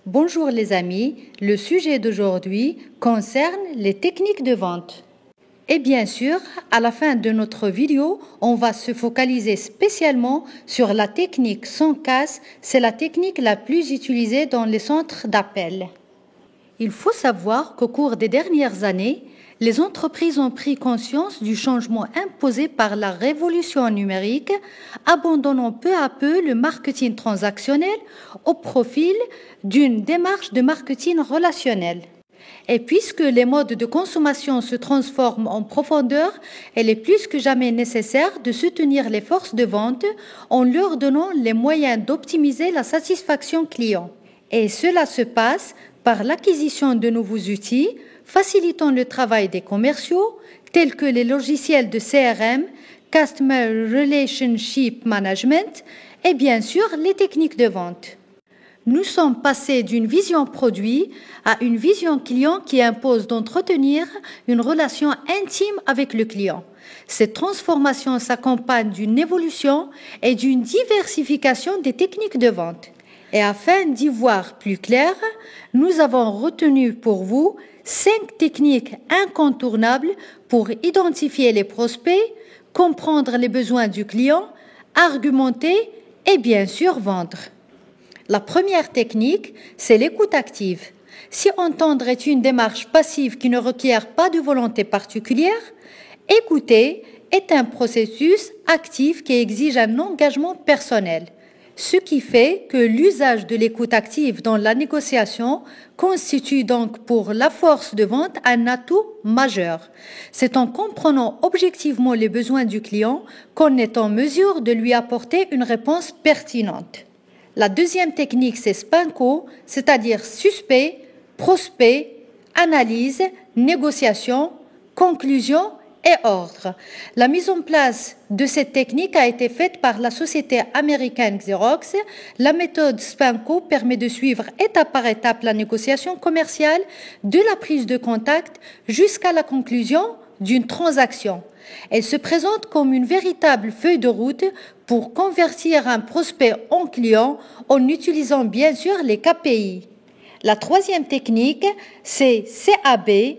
Bonjour les amis, le sujet d'aujourd'hui concerne les techniques de vente. Et bien sûr, à la fin de notre vidéo, on va se focaliser spécialement sur la technique sans casse. C'est la technique la plus utilisée dans les centres d'appel. Il faut savoir qu'au cours des dernières années, les entreprises ont pris conscience du changement imposé par la révolution numérique, abandonnant peu à peu le marketing transactionnel au profit d'une démarche de marketing relationnel. Et puisque les modes de consommation se transforment en profondeur, il est plus que jamais nécessaire de soutenir les forces de vente en leur donnant les moyens d'optimiser la satisfaction client. Et cela se passe par l'acquisition de nouveaux outils, facilitant le travail des commerciaux, tels que les logiciels de CRM, Customer Relationship Management, et bien sûr les techniques de vente. Nous sommes passés d'une vision produit à une vision client qui impose d'entretenir une relation intime avec le client. Cette transformation s'accompagne d'une évolution et d'une diversification des techniques de vente. Et afin d'y voir plus clair, nous avons retenu pour vous 5 techniques incontournables pour identifier les prospects, comprendre les besoins du client, argumenter et bien sûr vendre. La première technique, c'est l'écoute active. Si entendre est une démarche passive qui ne requiert pas de volonté particulière, écouter est un processus actif qui exige un engagement personnel. Ce qui fait que l'usage de l'écoute active dans la négociation constitue donc pour la force de vente un atout majeur. C'est en comprenant objectivement les besoins du client qu'on est en mesure de lui apporter une réponse pertinente. La deuxième technique, c'est SPINCO, c'est-à-dire suspect, prospect, analyse, négociation, conclusion et ordre. La mise en place de cette technique a été faite par la société américaine Xerox. La méthode SPINCO permet de suivre étape par étape la négociation commerciale, de la prise de contact jusqu'à la conclusion d'une transaction. Elle se présente comme une véritable feuille de route pour convertir un prospect en client en utilisant bien sûr les KPI. La troisième technique, c'est CAB.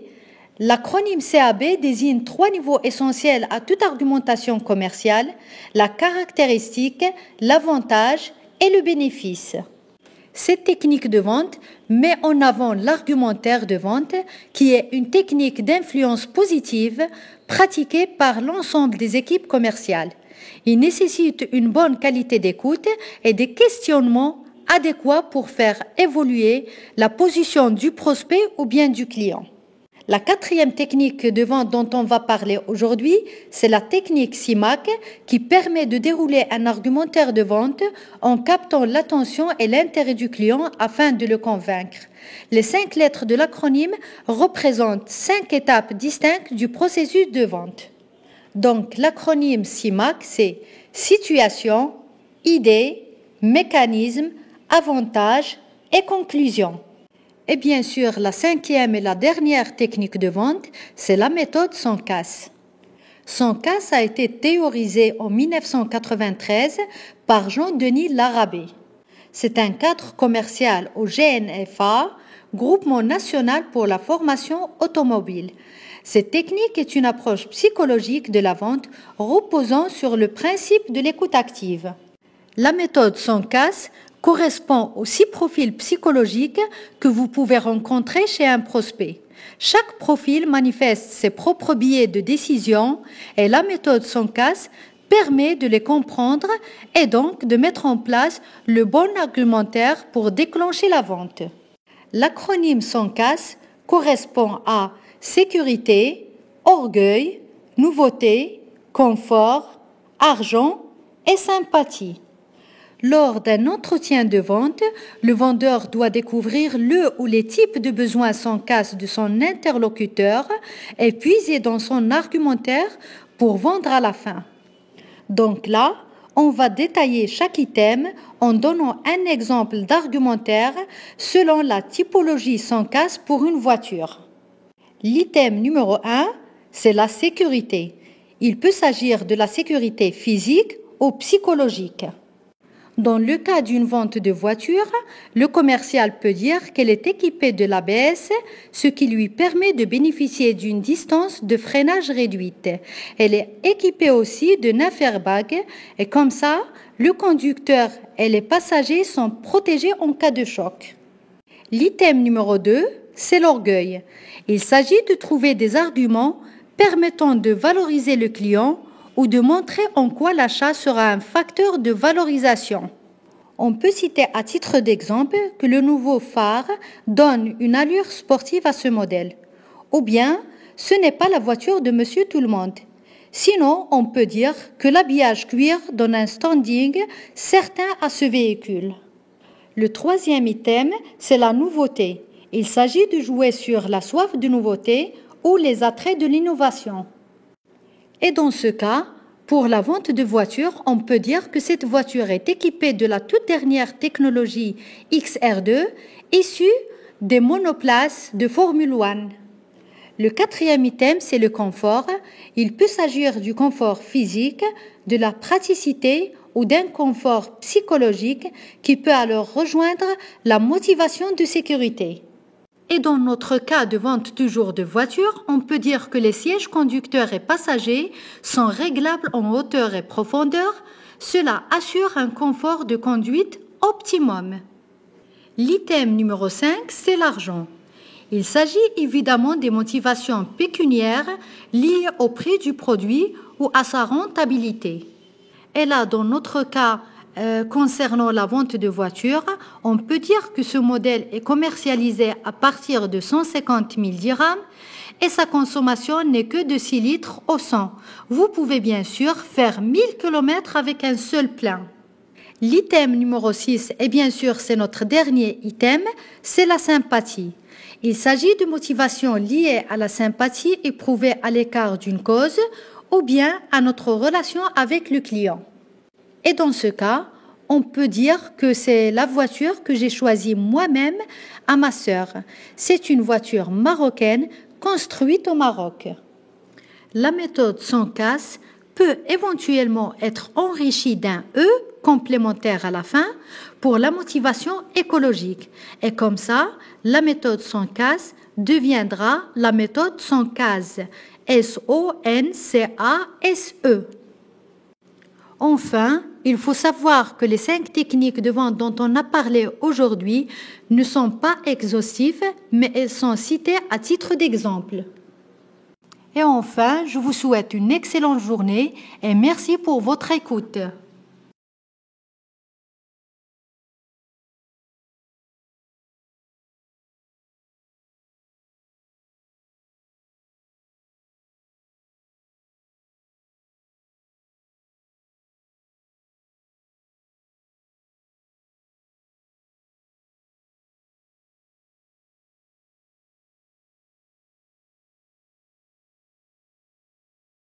L'acronyme CAB désigne 3 niveaux essentiels à toute argumentation commerciale: la caractéristique, l'avantage et le bénéfice. Cette technique de vente met en avant l'argumentaire de vente, qui est une technique d'influence positive pratiquée par l'ensemble des équipes commerciales. Il nécessite une bonne qualité d'écoute et des questionnements adéquats pour faire évoluer la position du prospect ou bien du client. La quatrième technique de vente dont on va parler aujourd'hui, c'est la technique CIMAC, qui permet de dérouler un argumentaire de vente en captant l'attention et l'intérêt du client afin de le convaincre. Les 5 lettres de l'acronyme représentent 5 étapes distinctes du processus de vente. Donc l'acronyme CIMAC, c'est situation, idée, mécanisme, avantage et conclusion. Et bien sûr, la 5e et la dernière technique de vente, c'est la méthode sans casse. Sans casse a été théorisée en 1993 par Jean-Denis Larrabé. C'est un cadre commercial au GNFA, Groupement national pour la formation automobile. Cette technique est une approche psychologique de la vente reposant sur le principe de l'écoute active. La méthode sans casse correspond aux 6 profils psychologiques que vous pouvez rencontrer chez un prospect. Chaque profil manifeste ses propres biais de décision et la méthode sans casse permet de les comprendre et donc de mettre en place le bon argumentaire pour déclencher la vente. L'acronyme sans casse correspond à sécurité, orgueil, nouveauté, confort, argent et sympathie. Lors d'un entretien de vente, le vendeur doit découvrir le ou les types de besoins sans casse de son interlocuteur et puiser dans son argumentaire pour vendre à la fin. Donc là, on va détailler chaque item en donnant un exemple d'argumentaire selon la typologie sans casse pour une voiture. L'item numéro 1, c'est la sécurité. Il peut s'agir de la sécurité physique ou psychologique. Dans le cas d'une vente de voiture, le commercial peut dire qu'elle est équipée de l'ABS, ce qui lui permet de bénéficier d'une distance de freinage réduite. Elle est équipée aussi d'un airbag et comme ça, le conducteur et les passagers sont protégés en cas de choc. L'item numéro 2, c'est l'orgueil. Il s'agit de trouver des arguments permettant de valoriser le client ou de montrer en quoi l'achat sera un facteur de valorisation. On peut citer à titre d'exemple que le nouveau phare donne une allure sportive à ce modèle. Ou bien, ce n'est pas la voiture de Monsieur Tout-le-Monde. Sinon, on peut dire que l'habillage cuir donne un standing certain à ce véhicule. Le troisième item, c'est la nouveauté. Il s'agit de jouer sur la soif de nouveauté ou les attraits de l'innovation. Et dans ce cas, pour la vente de voitures, on peut dire que cette voiture est équipée de la toute dernière technologie XR2 issue des monoplaces de Formule 1. Le quatrième item, c'est le confort. Il peut s'agir du confort physique, de la praticité ou d'un confort psychologique qui peut alors rejoindre la motivation de sécurité. Et dans notre cas de vente toujours de voiture, on peut dire que les sièges conducteurs et passagers sont réglables en hauteur et profondeur. Cela assure un confort de conduite optimum. L'item numéro 5, c'est l'argent. Il s'agit évidemment des motivations pécuniaires liées au prix du produit ou à sa rentabilité. Et là, dans notre cas, concernant la vente de voitures, on peut dire que ce modèle est commercialisé à partir de 150 000 dirhams et sa consommation n'est que de 6 litres au 100. Vous pouvez bien sûr faire 1000 km avec un seul plein. L'item numéro 6, et bien sûr c'est notre dernier item, c'est la sympathie. Il s'agit de motivations liées à la sympathie éprouvée à l'écart d'une cause ou bien à notre relation avec le client. Et dans ce cas, on peut dire que c'est la voiture que j'ai choisie moi-même à ma sœur. C'est une voiture marocaine construite au Maroc. La méthode sans casse peut éventuellement être enrichie d'un E complémentaire à la fin pour la motivation écologique. Et comme ça, la méthode sans casse deviendra la méthode sans case. S-O-N-C-A-S-E. Enfin, il faut savoir que les 5 techniques de vente dont on a parlé aujourd'hui ne sont pas exhaustives, mais elles sont citées à titre d'exemple. Et enfin, je vous souhaite une excellente journée et merci pour votre écoute.